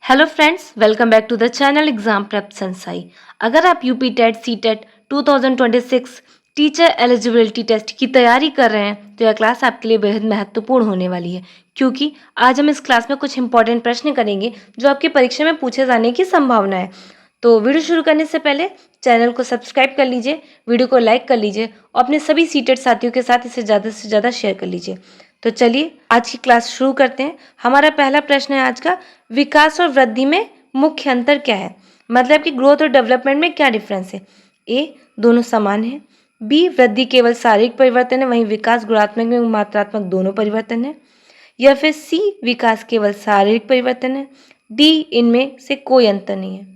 Hello friends, welcome back to the channel exam prep sensei. अगर आप UP TET C TET 2026 teacher eligibility test की तैयारी कर रहे हैं तो यह क्लास आपके लिए बेहद महत्वपूर्ण होने वाली है, क्योंकि आज हम इस क्लास में कुछ इंपॉर्टेंट प्रश्न करेंगे जो आपकी परीक्षा में पूछे जाने की संभावना है। तो वीडियो शुरू करने से पहले चैनल को सब्सक्राइब कर लीजिए, वीडियो को लाइक कर लीजिए और अपने सभी सीटेड साथियों के साथ इसे ज़्यादा से ज़्यादा शेयर कर लीजिए। तो चलिए आज की क्लास शुरू करते हैं। हमारा पहला प्रश्न है आज का, विकास और वृद्धि में मुख्य अंतर क्या है? मतलब कि ग्रोथ और डेवलपमेंट में क्या डिफरेंस है? ए, दोनों समान है। बी, वृद्धि केवल शारीरिक परिवर्तन है, वहीं विकास गुणात्मक एवं मात्रात्मक दोनों परिवर्तन है। या फिर सी, विकास केवल शारीरिक परिवर्तन है। डी, इनमें से कोई अंतर नहीं है।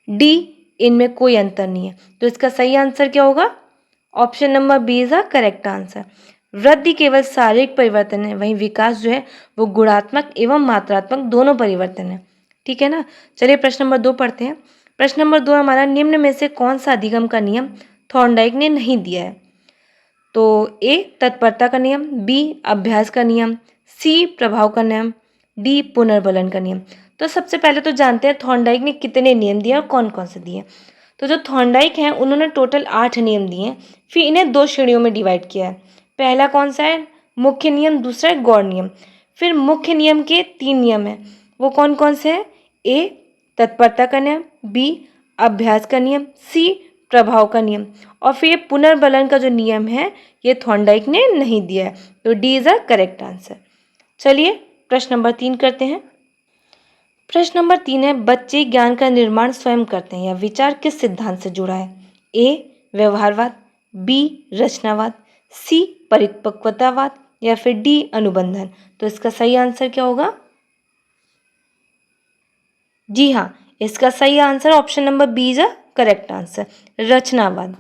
डी, इनमें कोई अंतर नहीं है। तो इसका सही आंसर क्या होगा? Option number B is the correct answer. वृद्धि केवल शारीरिक परिवर्तन है, वहीं विकास जो है वो गुणात्मक एवं मात्रात्मक दोनों परिवर्तन है। ठीक है ना। चलिए प्रश्न नंबर 2 पढ़ते हैं। प्रश्न नंबर 2 हमारा, निम्न में से कौन सा अधिगम का नियम थॉर्नडाइक ने नहीं दिया है? तो ए, तत्परता का नियम। बी, अभ्यास का नियम। सी, प्रभाव का नियम। डी, पुनर्बलन का नियम। तो सबसे पहले तो जानते हैं थॉर्नडाइक ने कितने नियम दिए और कौन कौन से दिए। तो जो थॉर्नडाइक हैं उन्होंने टोटल 8 नियम दिए हैं, फिर इन्हें 2 श्रेणियों में डिवाइड किया है। पहला कौन सा है? मुख्य नियम। दूसरा है गौण नियम। फिर मुख्य नियम के 3 नियम हैं, वो कौन कौन से हैं? ए, तत्परता का नियम। बी, अभ्यास का नियम। सी, प्रभाव का नियम। और फिर ये पुनर्बलन का जो नियम है ये थॉर्नडाइक ने नहीं दिया है। तो D is a correct answer. चलिए प्रश्न नंबर 3 करते हैं। प्रश्न नंबर 3 है, बच्चे ज्ञान का निर्माण स्वयं करते हैं, यह विचार किस सिद्धांत से जुड़ा है? ए, व्यवहारवाद। बी, रचनावाद। सी, परिपक्वतावाद। या फिर डी, अनुबंधन। तो इसका सही आंसर क्या होगा? जी हाँ, इसका सही answer option number B is a correct answer, रचनावाद।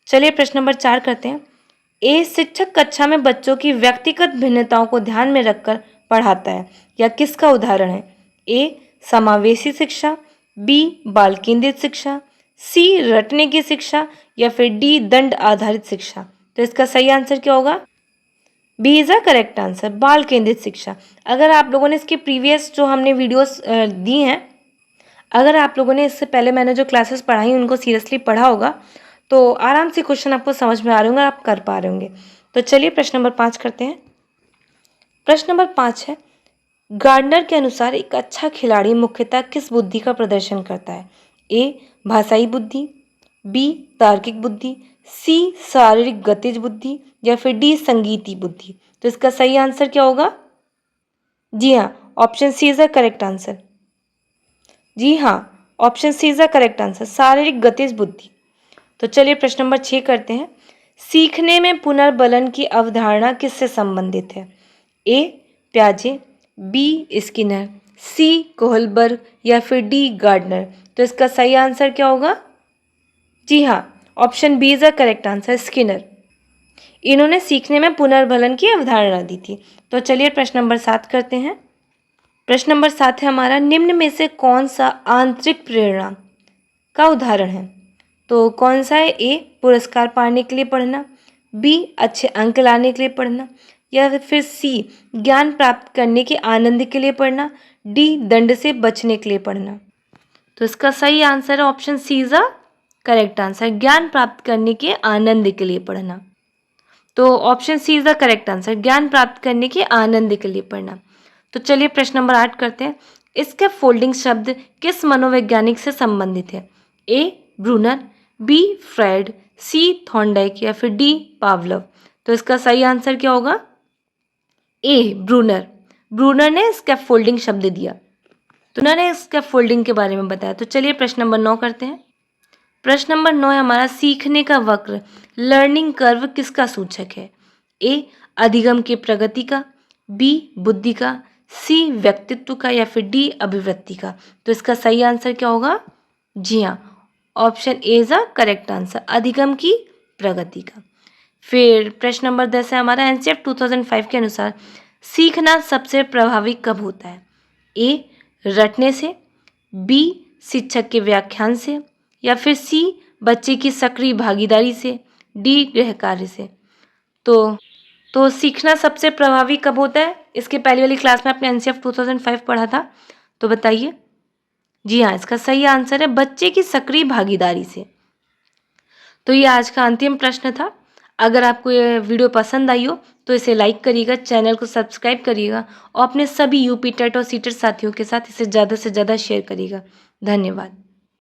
चलिए प्रश्न नंबर 4 करते हैं। ए, शिक्षक कक्षा में बच्चों की व्यक्तिगत भिन्नताओं को ध्यान में रखकर पढ़ाता है, या किसका उदाहरण है? ए, समावेशी शिक्षा। बी, बाल केंद्रित शिक्षा। सी, रटने की शिक्षा। या फिर डी, दंड आधारित शिक्षा। तो इसका सही आंसर क्या होगा? B is a correct answer, बाल केंद्रित शिक्षा। अगर आप लोगों ने इसके प्रीवियस जो हमने वीडियोस दी हैं, अगर आप लोगों ने इससे पहले मैंने जो क्लासेस पढ़ाई उनको सीरियसली पढ़ा होगा तो आराम से क्वेश्चन आपको समझ में आ रहे होंगे और आप कर पा रहे होंगे। तो चलिए प्रश्न नंबर 5 करते हैं। प्रश्न नंबर 5 है, गार्डनर के अनुसार एक अच्छा खिलाड़ी मुख्यतः किस बुद्धि का प्रदर्शन करता है? ए, भाषाई बुद्धि। बी, तार्किक बुद्धि। सी, शारीरिक गतिज बुद्धि। या फिर डी, संगीती बुद्धि। तो इसका सही आंसर क्या होगा? जी हाँ, option C is the correct answer. जी हाँ, option C is the correct answer, शारीरिक गतिज बुद्धि। तो चलिए प्रश्न नंबर 6 करते हैं। सीखने में पुनर्बलन की अवधारणा किससे संबंधित है? ए, प्याजे। B, Skinner. C, Kohlberg. या फिर डी, गार्डनर। तो इसका सही आंसर क्या होगा? जी हाँ, option B is the correct answer, Skinner. इन्होंने सीखने में पुनर्बलन की अवधारणा दी थी। तो चलिए प्रश्न नंबर 7 करते हैं। प्रश्न नंबर 7 है हमारा, निम्न में से कौन सा आंतरिक प्रेरणा का उदाहरण है? तो कौन सा है? ए, पुरस्कार पाने के लिए पढ़ना। बी, अच्छे अंक लाने के लिए पढ़ना। या फिर सी, ज्ञान प्राप्त करने के आनंद के लिए पढ़ना। डी, दंड से बचने के लिए पढ़ना। तो इसका सही आंसर है option C is a correct answer, ज्ञान प्राप्त करने के आनंद के लिए पढ़ना। तो option C is the correct answer, ज्ञान प्राप्त करने के आनंद के लिए पढ़ना। तो चलिए प्रश्न नंबर 8 करते हैं। इसके फोल्डिंग शब्द किस मनोवैज्ञानिक से संबंधित है? A, Bruner. B, Freud. C, Thorndike. या फिर डी, पावलोव। तो इसका सही आंसर क्या होगा? ए, ब्रूनर। ब्रूनर ने स्कैफोल्डिंग शब्द दिया, तो उन्होंने स्कैफोल्डिंग के बारे में बताया। तो चलिए प्रश्न नंबर 9 करते हैं। प्रश्न नंबर 9 है हमारा, सीखने का वक्र लर्निंग कर्व किसका सूचक है? ए, अधिगम की प्रगति का। बी, बुद्धि का। सी, व्यक्तित्व का। या फिर डी, अभिवृत्ति का। तो इसका सही आंसर क्या होगा? जी हाँ, option A is a correct answer, अधिगम की प्रगति का। फिर प्रश्न नंबर 10 है हमारा, एनसीएफ 2005 के अनुसार सीखना सबसे प्रभावी कब होता है? ए, रटने से। बी, शिक्षक के व्याख्यान से। या फिर सी, बच्चे की सक्रिय भागीदारी से। डी, गृह कार्य से। तो सीखना सबसे प्रभावी कब होता है? इसके पहले वाली क्लास में आपने एनसीएफ 2005 पढ़ा था, तो बताइए। जी हाँ, इसका सही आंसर है बच्चे की सक्रिय भागीदारी से। तो ये आज का अंतिम प्रश्न था। अगर आपको ये वीडियो पसंद आई हो तो इसे लाइक करिएगा, चैनल को सब्सक्राइब करिएगा और अपने सभी यूपी टेट और सीटेट साथियों के साथ इसे ज़्यादा से ज़्यादा शेयर करिएगा। धन्यवाद।